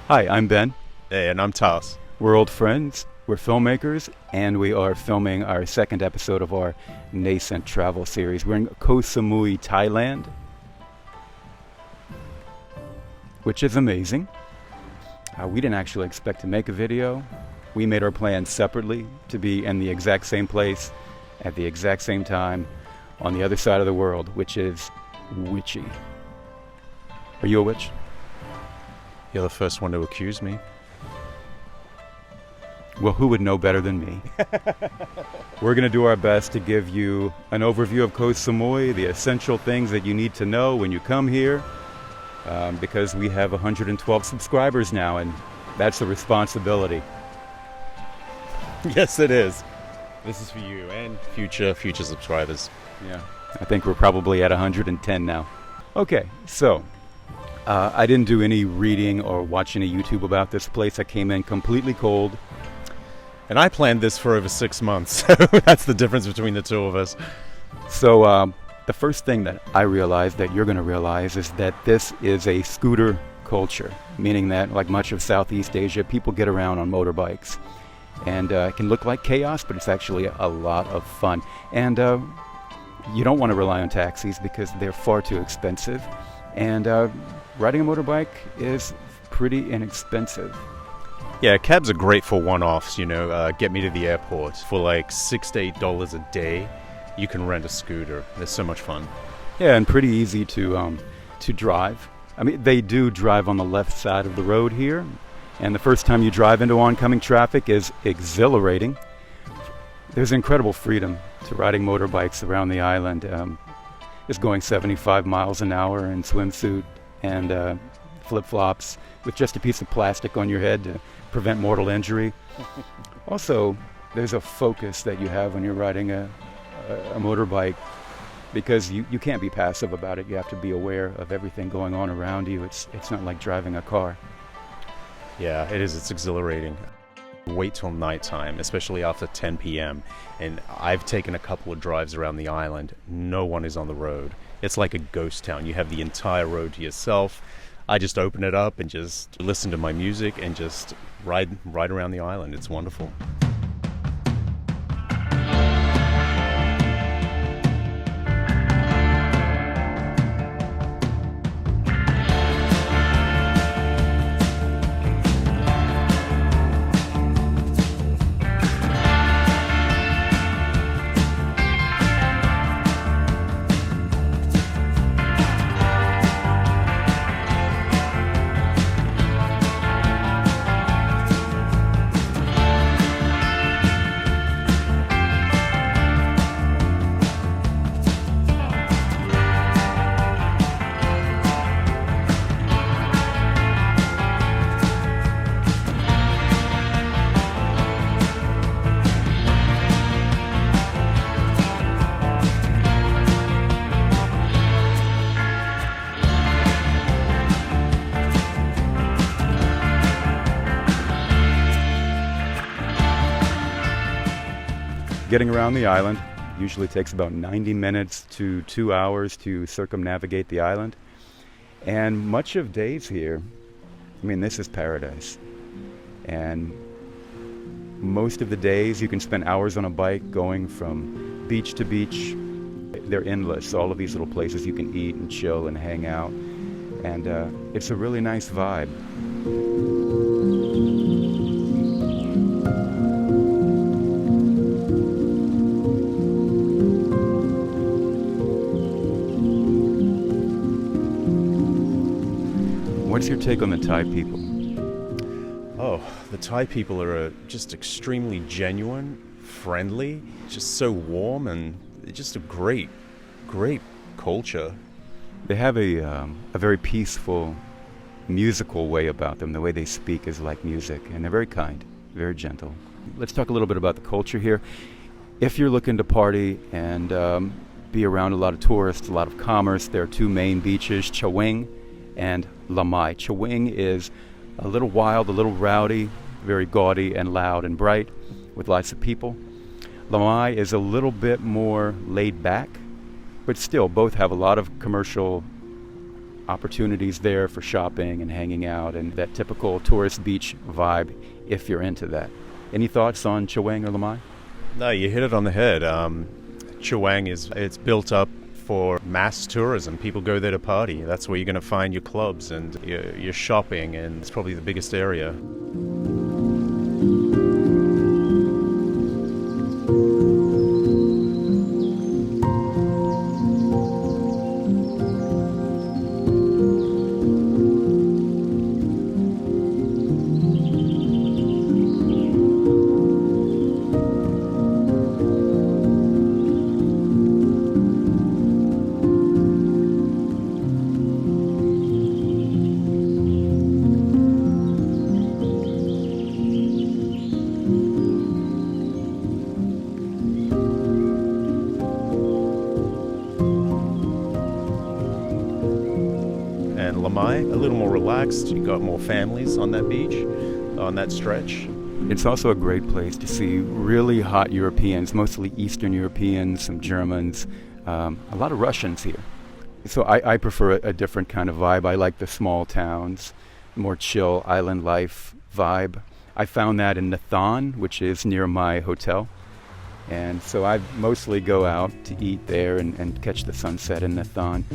Hi, I'm Ben. Hey, and I'm Tass. We're old friends, we're filmmakers, and we are filming our second episode of our nascent travel series. We're in Koh Samui, Thailand, which is amazing. We didn't actually expect to make a video. We made our plans separately to be in the exact same place at the exact same time on the other side of the world, which is witchy. Are you a witch? You're the first one to accuse me. Well, who would know better than me? We're going to do our best to give you an overview of Koh Samui, the essential things that you need to know when you come here, because we have 112 subscribers now, and that's a responsibility. Yes, it is. This is for you and future subscribers. Yeah, I think we're probably at 110 now. Okay, so I didn't do any reading or watch any YouTube about this place. I came in completely cold. And I planned this for over 6 months, so that's the difference between the two of us. So the first thing that I realized that you're going to realize is that this is a scooter culture, meaning that, like much of Southeast Asia, people get around on motorbikes. And it can look like chaos, but it's actually a lot of fun. And you don't want to rely on taxis because they're far too expensive. And riding a motorbike is pretty inexpensive. Yeah, cabs are great for one-offs, get me to the airport. For like $6 to $8 a day, you can rent a scooter. It's so much fun. Yeah, and pretty easy to drive. I mean, they do drive on the left side of the road here, and the first time you drive into oncoming traffic is exhilarating. There's incredible freedom to riding motorbikes around the island. It's going 75 miles an hour in swimsuit and flip-flops with just a piece of plastic on your head to prevent mortal injury. Also, there's a focus that you have when you're riding a motorbike, because you can't be passive about it. You have to be aware of everything going on around you. It's not like driving a car. Yeah, it is. It's exhilarating. Wait till nighttime, especially after 10 p.m. And I've taken a couple of drives around the island. No one is on the road. It's like a ghost town. You have the entire road to yourself. I just open it up and just listen to my music and just ride around the island. It's wonderful. Getting around the island usually takes about 90 minutes to 2 hours to circumnavigate the island. And much of days here, I mean, this is paradise. And most of the days you can spend hours on a bike going from beach to beach. They're endless, all of these little places you can eat and chill and hang out. And it's a really nice vibe. What's your take on the Thai people? Oh, the Thai people are just extremely genuine, friendly, just so warm, and just a great culture. They have a very peaceful, musical way about them. The way they speak is like music, and they're very kind, very gentle. Let's talk a little bit about the culture here. If you're looking to party and be around a lot of tourists, a lot of commerce, there are two main beaches, Chaweng and Lamai. Chaweng is a little wild, a little rowdy, very gaudy and loud and bright with lots of people. Lamai is a little bit more laid back, but still both have a lot of commercial opportunities there for shopping and hanging out and that typical tourist beach vibe if you're into that. Any thoughts on Chaweng or Lamai? No, you hit it on the head. Chaweng it's built up for mass tourism. People go there to party. That's where you're going to find your clubs and your shopping, and it's probably the biggest area. And Lamai, a little more relaxed. You got more families on that beach, on that stretch. It's also a great place to see really hot Europeans, mostly Eastern Europeans, some Germans, a lot of Russians here. So I prefer a different kind of vibe. I like the small towns, more chill island life vibe. I found that in Nathan, which is near my hotel. And so I mostly go out to eat there and catch the sunset in Nathan.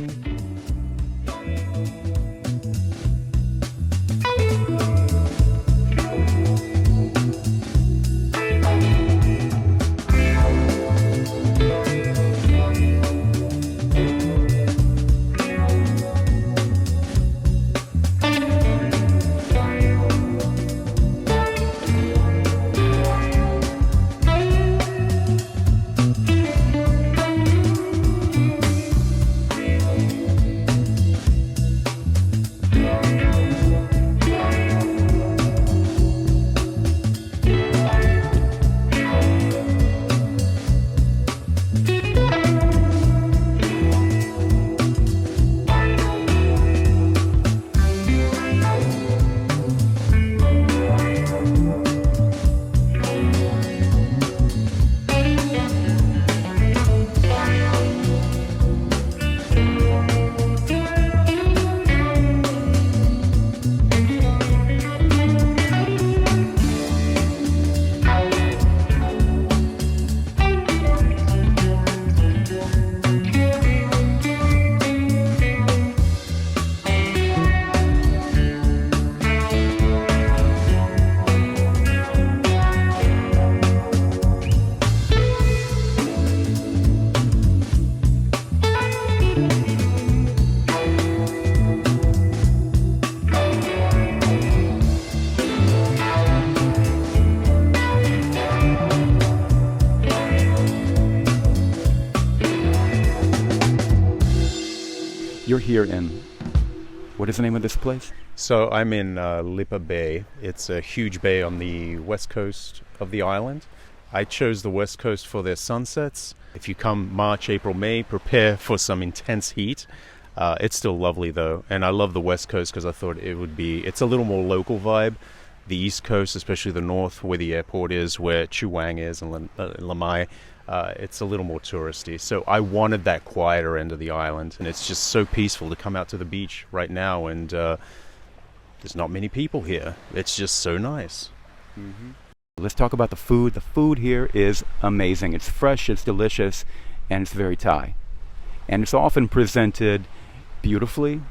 You're here in, what is the name of this place? So I'm in Lipa Bay. It's a huge bay on the west coast of the island. I chose the west coast for their sunsets. If you come March, April, May, prepare for some intense heat. It's still lovely though, and I love the west coast because I thought it's a little more local vibe. The east coast, especially the north where the airport is, where Chaweng is and Lamai, it's a little more touristy. So I wanted that quieter end of the island, and it's just so peaceful to come out to the beach right now, and there's not many people here. It's just so nice. Mm-hmm. Let's talk about the food. The food here is amazing. It's fresh, it's delicious, and it's very Thai. And it's often presented beautifully,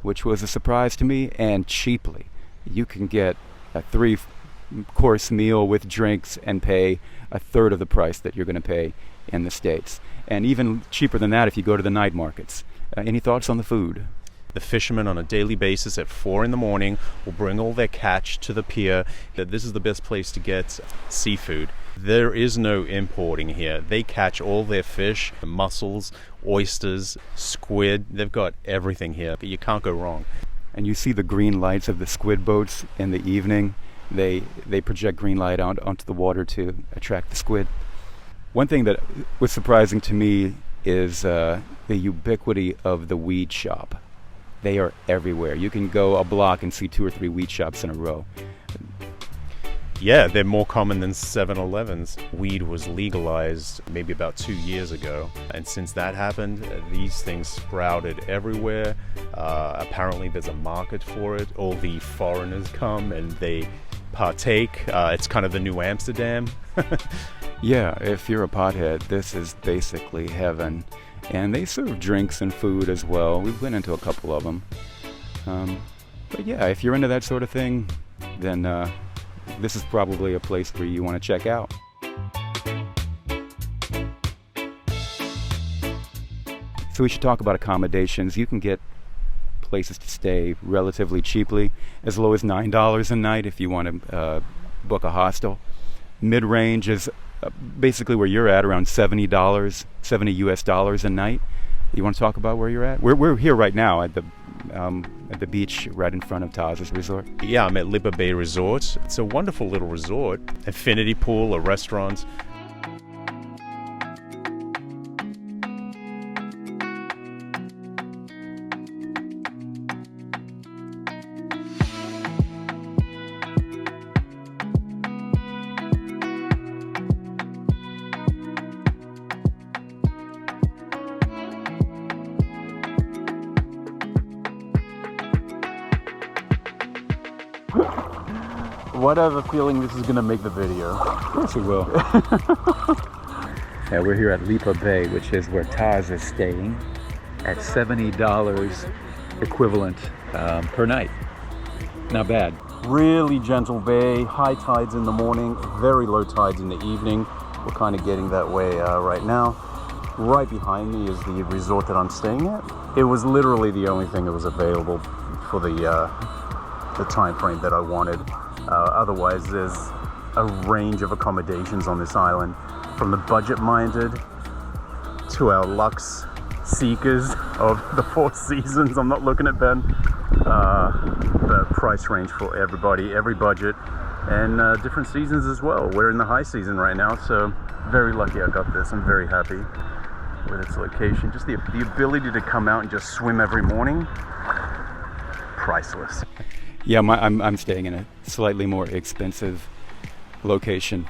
which was a surprise to me, and cheaply. You can get a 3-course meal with drinks and pay a third of the price that you're going to pay in the States. And even cheaper than that if you go to the night markets. Any thoughts on the food? The fishermen on a daily basis at 4 in the morning will bring all their catch to the pier. This is the best place to get seafood. There is no importing here. They catch all their fish, mussels, oysters, squid. They've got everything here. You can't go wrong. And you see the green lights of the squid boats in the evening. They project green light onto the water to attract the squid. One thing that was surprising to me is the ubiquity of the weed shop. They are everywhere. You can go a block and see 2 or 3 weed shops in a row. Yeah, they're more common than 7-Elevens. Weed was legalized maybe about 2 years ago, and since that happened, these things sprouted everywhere. Apparently there's a market for it. All the foreigners come and they partake. It's kind of the new Amsterdam. Yeah, if you're a pothead, this is basically heaven. And they serve drinks and food as well. We've been into a couple of them. But yeah, if you're into that sort of thing, then this is probably a place where you want to check out. So we should talk about accommodations. You can get places to stay relatively cheaply, as low as $9 a night if you want to book a hostel. Mid-range is basically where you're at, around $70 US dollars a night. You want to talk about where you're at? We're here right now at the beach right in front of Taz's resort. Yeah, I'm at Lipa Bay Resort. It's a wonderful little resort. Infinity pool, a restaurant. What have a feeling this is going to make the video? Of course it will. Yeah, we're here at Lipa Bay, which is where Taz is staying, at $70 equivalent per night. Not bad. Really gentle bay, high tides in the morning, very low tides in the evening. We're kind of getting that way right now. Right behind me is the resort that I'm staying at. It was literally the only thing that was available for the time frame that I wanted. Otherwise, there's a range of accommodations on this island, from the budget-minded to our luxe seekers of the Four Seasons. I'm not looking at Ben. The price range for everybody, every budget, and different seasons as well. We're in the high season right now, so very lucky I got this. I'm very happy with its location. Just the ability to come out and just swim every morning, priceless. Yeah, I'm staying in a slightly more expensive location.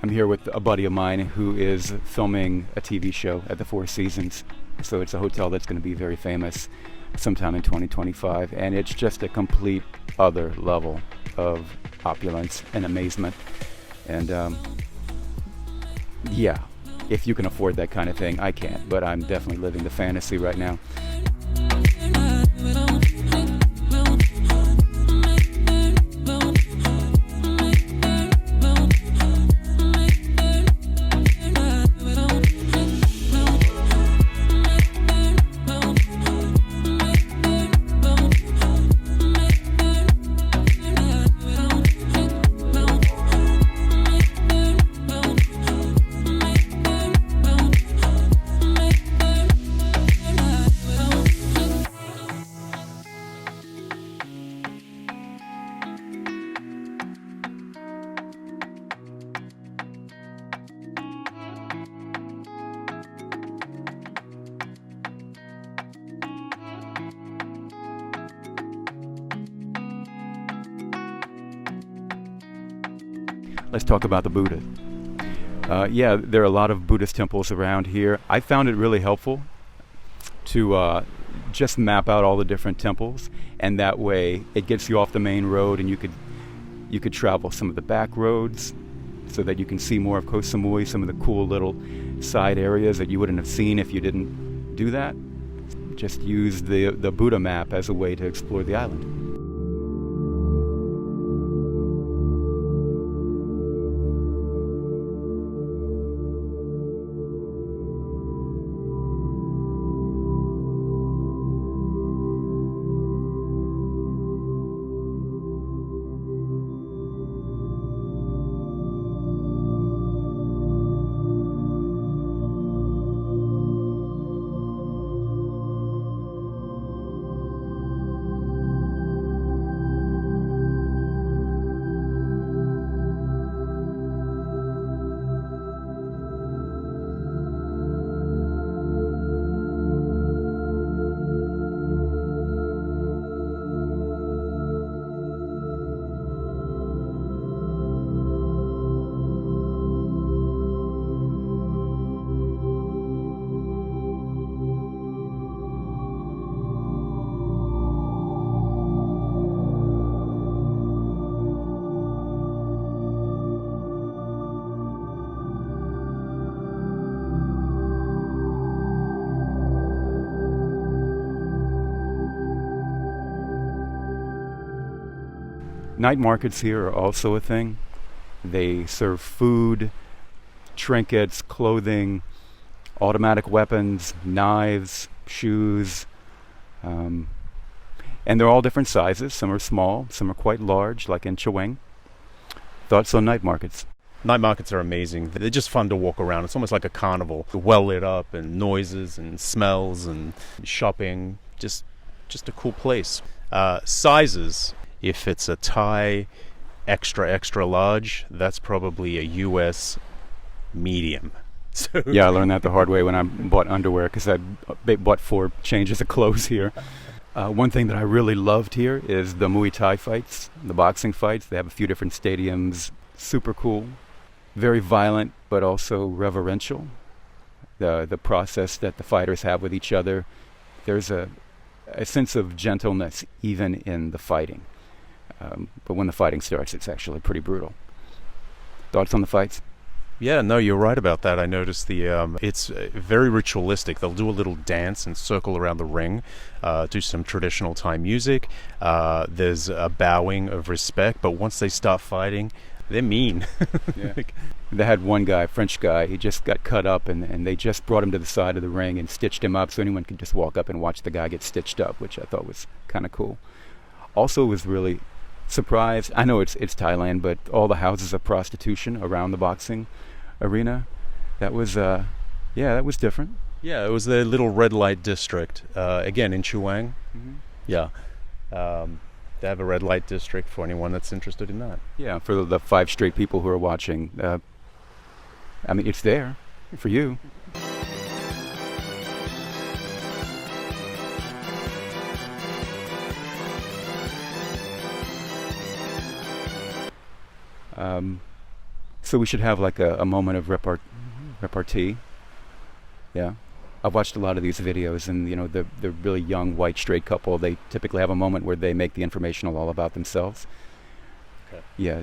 I'm here with a buddy of mine who is filming a TV show at the Four Seasons. So it's a hotel that's going to be very famous sometime in 2025. And it's just a complete other level of opulence and amazement. And yeah, if you can afford that kind of thing, I can't. But I'm definitely living the fantasy right now. Let's talk about the Buddha. Yeah, there are a lot of Buddhist temples around here. I found it really helpful to just map out all the different temples, and that way it gets you off the main road, and you could travel some of the back roads so that you can see more of Koh Samui, some of the cool little side areas that you wouldn't have seen if you didn't do that. Just use the Buddha map as a way to explore the island. Night markets here are also a thing. They serve food, trinkets, clothing, automatic weapons, knives, shoes, and they're all different sizes. Some are small, some are quite large, like in Chaweng. Thoughts on night markets? Night markets are amazing. They're just fun to walk around. It's almost like a carnival. Well lit up and noises and smells and shopping. Just a cool place. Sizes, if it's a Thai extra large, that's probably a US medium. So Yeah, I learned that the hard way when I bought underwear because I bought 4 changes of clothes here. One thing that I really loved here is the Muay Thai fights, the boxing fights. They have a few different stadiums. Super cool. Very violent, but also reverential. The process that the fighters have with each other. There's a sense of gentleness even in the fighting. But when the fighting starts, it's actually pretty brutal. Thoughts on the fights? yeah, no, you're right about that. I noticed it's very ritualistic. They'll do a little dance and circle around the ring, do some traditional Thai music. There's a bowing of respect, but once they start fighting, they're mean. Yeah. They had one guy, French guy, he just got cut up and they just brought him to the side of the ring and stitched him up so anyone could just walk up and watch the guy get stitched up, which I thought was kind of cool. Also was really surprised, I know it's Thailand, but all the houses of prostitution around the boxing arena, that was different. Yeah, it was the little red light district, again in Chaweng. Mm-hmm. Yeah. They have a red light district for anyone that's interested in that. Yeah, for the 5 straight people who are watching, I mean, it's there for you. So we should have like a moment of repartee. Yeah. I've watched a lot of these videos, and you know, the really young white straight couple, they typically have a moment where they make the informational all about themselves. Okay. Yeah,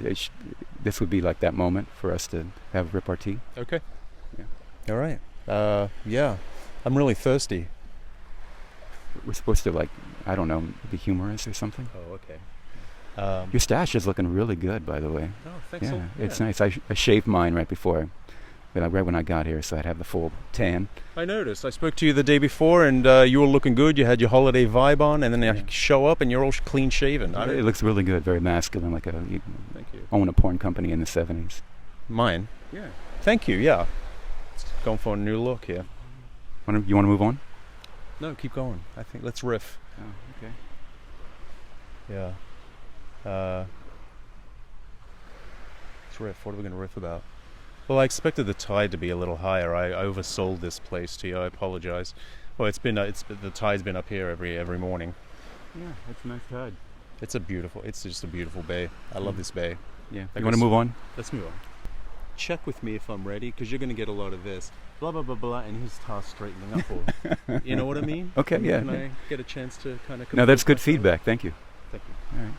this would be like that moment for us to have repartee. Okay. Yeah. All right. Yeah. I'm really thirsty. We're supposed to, like, I don't know, be humorous or something. Oh, okay. Your stash is looking really good, by the way. Oh, thanks. Yeah, it's nice. I shaved mine right when I got here, so I'd have the full tan. I noticed. I spoke to you the day before, and you were looking good. You had your holiday vibe on, and then I show up, and you're all clean shaven. It looks really good, very masculine, like you Thank you. own a porn company in the 70s. Mine. Yeah. Thank you. Yeah. Going for a new look here. You want to move on? No, keep going. I think let's riff. Oh, okay. Yeah. Let's riff. What are we going to riff about? Well, I expected the tide to be a little higher. I oversold this place to you. I apologize. Well, the tide's been up here every morning. Yeah, that's a nice tide. It's just a beautiful bay. I love this bay. Yeah. You want to move on? Let's move on. Check with me if I'm ready, because you're going to get a lot of this. Blah, blah, blah, blah, and his task straightening up. Or, you know what I mean? Okay, yeah. Can I get a chance to kind of... No, that's good feedback. Thank you. Thank you. All right.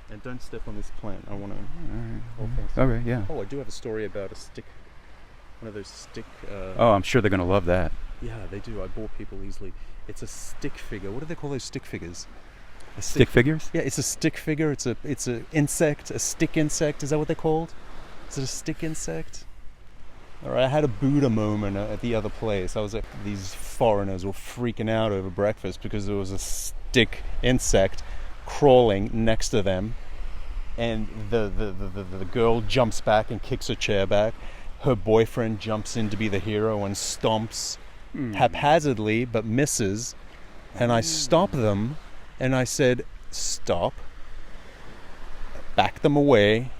And don't step on this plant. I want to... All right, yeah. Oh, I do have a story about a stick. One of those stick... Oh, I'm sure they're going to love that. Yeah, they do. I bore people easily. It's a stick figure. What do they call those stick figures? Stick figures? Yeah, it's a stick figure. It's a insect, a stick insect. Is that what they're called? Is it a stick insect? All right, I had a Buddha moment at the other place. I was like, these foreigners were freaking out over breakfast because there was a stick insect crawling next to them, and the girl jumps back and kicks her chair back. Her boyfriend jumps in to be the hero and stomps haphazardly but misses, and I stop them and I said, stop, back them away,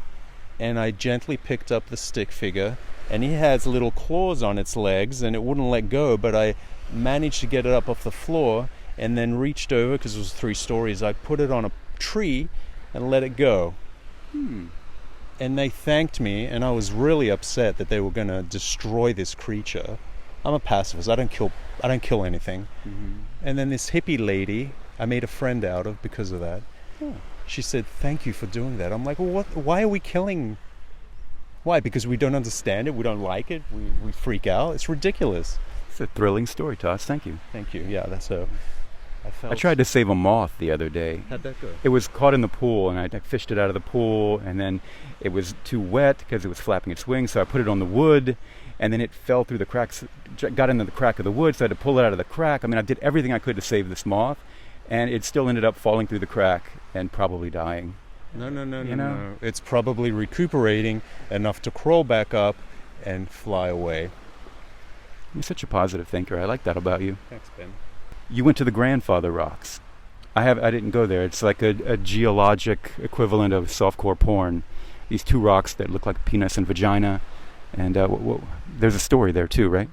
and I gently picked up the stick figure, and he has little claws on its legs and it wouldn't let go, but I managed to get it up off the floor and then reached over, because it was 3 stories, I put it on a tree and let it go. And they thanked me, and I was really upset that they were going to destroy this creature. I'm a pacifist. I don't kill anything. And then this hippie lady I made a friend out of because of that. She said, thank you for doing that. I'm like, well, why are we killing? Why? Because we don't understand it, we don't like it, we freak out. It's ridiculous. It's a thrilling story, Toss. Thank you. Thank you. Yeah, that's so. I tried to save a moth the other day. How'd that go? It was caught in the pool, and I fished it out of the pool, and then it was too wet because it was flapping its wings, so I put it on the wood, and then it fell through the cracks, got into the crack of the wood, so I had to pull it out of the crack. I mean, I did everything I could to save this moth, and it still ended up falling through the crack and probably dying. No. It's probably recuperating enough to crawl back up and fly away. You're such a positive thinker. I like that about you. Thanks, Ben. You went to the Grandfather Rocks. I didn't go there. It's like a geologic equivalent of softcore porn. These two rocks that look like penis and vagina. And there's a story there too, right?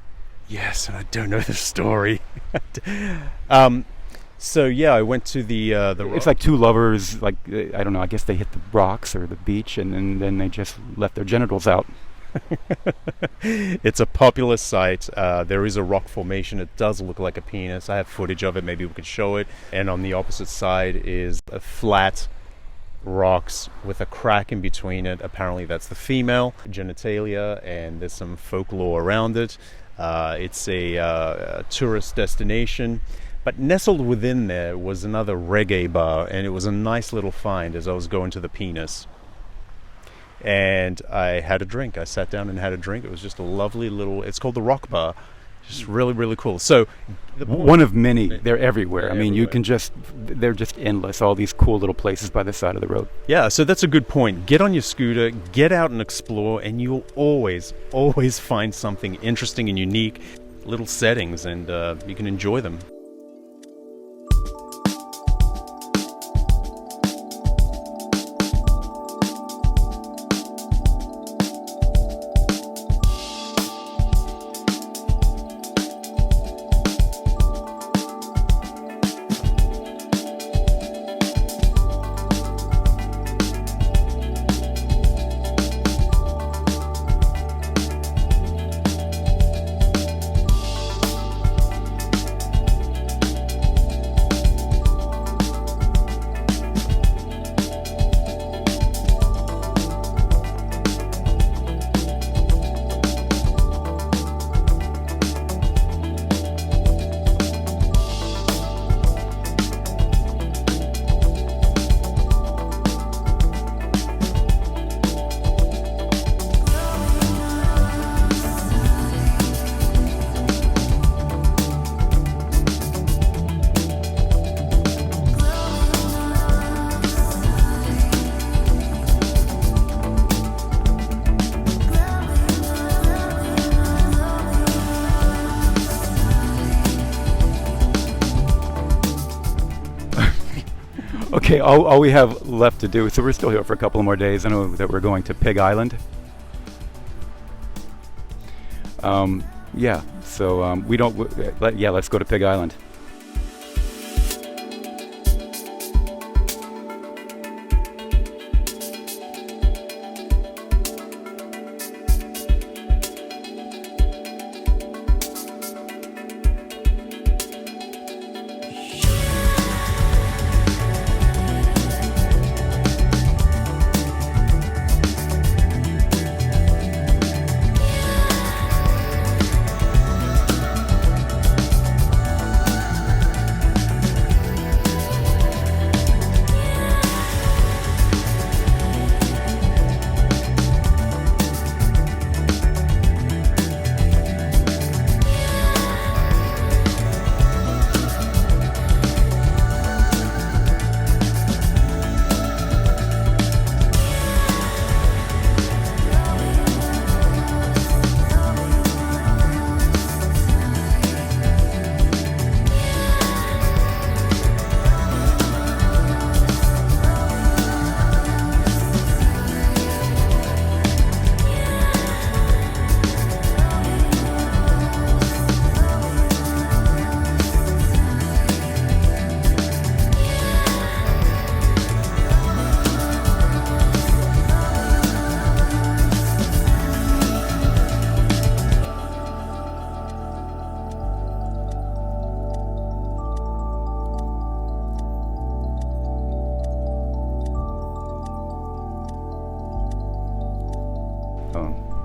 Yes, and I don't know the story. So yeah, I went to the It's like two lovers, like, I don't know, I guess they hit the rocks or the beach, and then they just left their genitals out. It's a popular site. There is a rock formation. It does look like a penis. I have footage of it. Maybe we could show it. And on the opposite side is a flat rocks with a crack in between it. Apparently that's the female genitalia, and there's some folklore around it. It's a tourist destination. But nestled within there was another reggae bar, and it was a nice little find as I was going to the penis. And I had a drink. I sat down and had a drink. It was just a lovely little... It's called the Rock Bar. Just really, really cool. So one of many. They're everywhere. They're I mean, everywhere. you can just... They're just endless. All these cool little places by the side of the road. Yeah, so that's a good point. Get on your scooter, get out and explore, and you'll always find something interesting and unique, little settings, and you can enjoy them. Okay, all we have left to do, so we're still here for a couple of more days. I know that we're going to Pig Island. Let's go to Pig Island.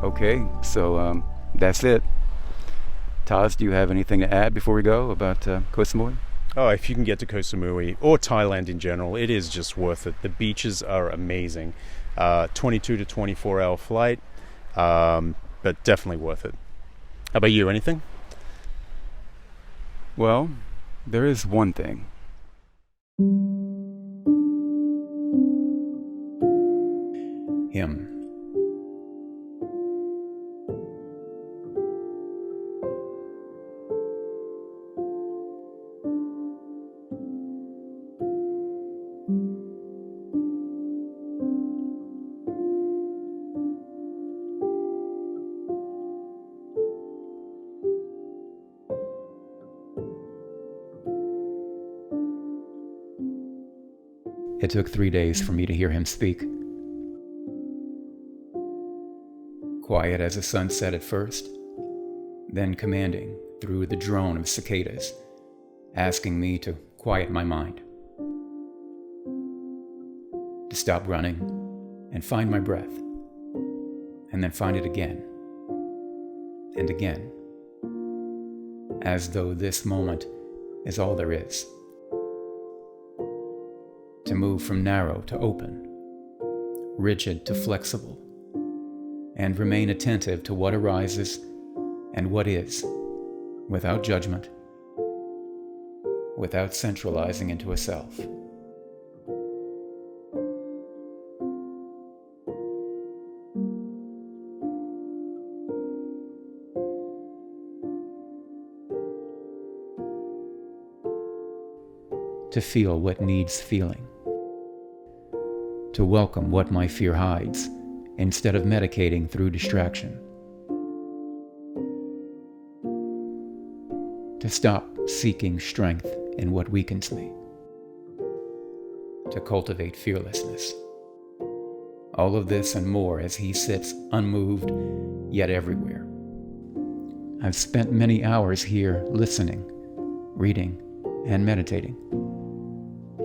Okay, so that's it. Taz, do you have anything to add before we go about Koh Samui? Oh, if you can get to Koh Samui or Thailand in general, it is just worth it. The beaches are amazing. 22 to 24-hour flight, but definitely worth it. How about you? Anything? Well, there is one thing. Him. It took 3 days for me to hear him speak. Quiet as a sunset at first, then commanding through the drone of cicadas, asking me to quiet my mind, to stop running and find my breath, and then find it again and again, as though this moment is all there is. To move from narrow to open, rigid to flexible, and remain attentive to what arises and what is, without judgment, without centralizing into a self. To feel what needs feeling. To welcome what my fear hides, instead of medicating through distraction. To stop seeking strength in what weakens me. To cultivate fearlessness. All of this and more as he sits unmoved, yet everywhere. I've spent many hours here listening, reading, and meditating,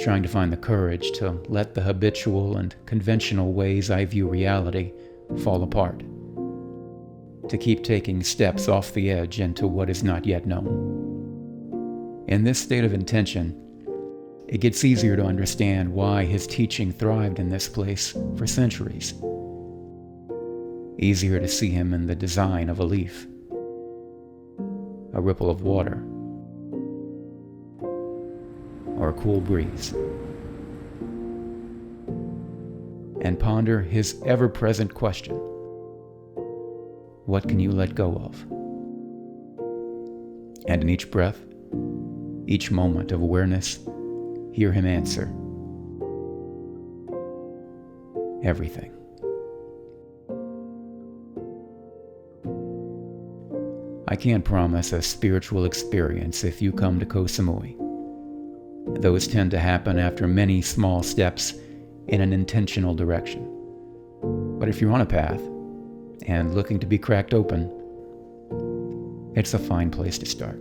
trying to find the courage to let the habitual and conventional ways I view reality fall apart, to keep taking steps off the edge into what is not yet known. In this state of intention, it gets easier to understand why his teaching thrived in this place for centuries. Easier to see him in the design of a leaf, a ripple of water, or a cool breeze, and ponder his ever-present question: what can you let go of? And in each breath, each moment of awareness, hear him answer: everything. I can't promise a spiritual experience if you come to Koh Samui. Those tend to happen after many small steps in an intentional direction. But if you're on a path and looking to be cracked open, it's a fine place to start.